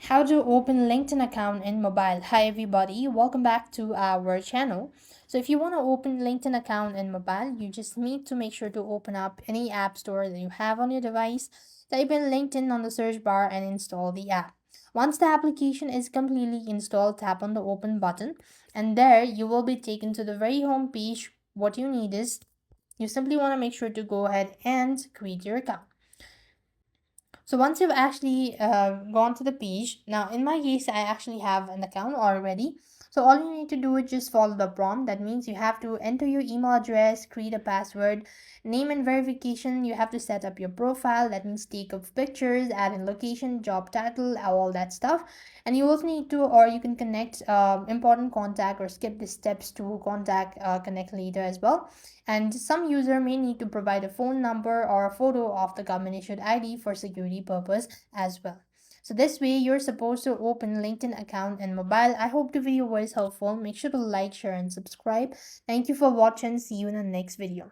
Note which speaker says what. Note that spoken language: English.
Speaker 1: How to open LinkedIn account in mobile. Hi everybody, welcome back to our channel. So if you want to open LinkedIn account in mobile, you just need to make sure to open up any app store that you have on your device, type in LinkedIn on the search bar and install the app. Once the application is completely installed, tap on the open button and there you will be taken to the very home page. What you need is you simply want to make sure to go ahead and create your account. So once you've actually gone to the page, now in my case, I actually have an account already. So all you need to do is just follow the prompt. That means you have to enter your email address, create a password, name and verification. You have to set up your profile. That means take up pictures, add in location, job title, all that stuff. And you also need to, or you can connect important contact or skip the steps to contact connect later as well. And some user may need to provide a phone number or a photo of the government issued ID for security purpose as well. So this way you're supposed to open LinkedIn account and mobile. I hope the video was helpful. Make sure to like, share and subscribe. Thank you for watching. See you in the next video.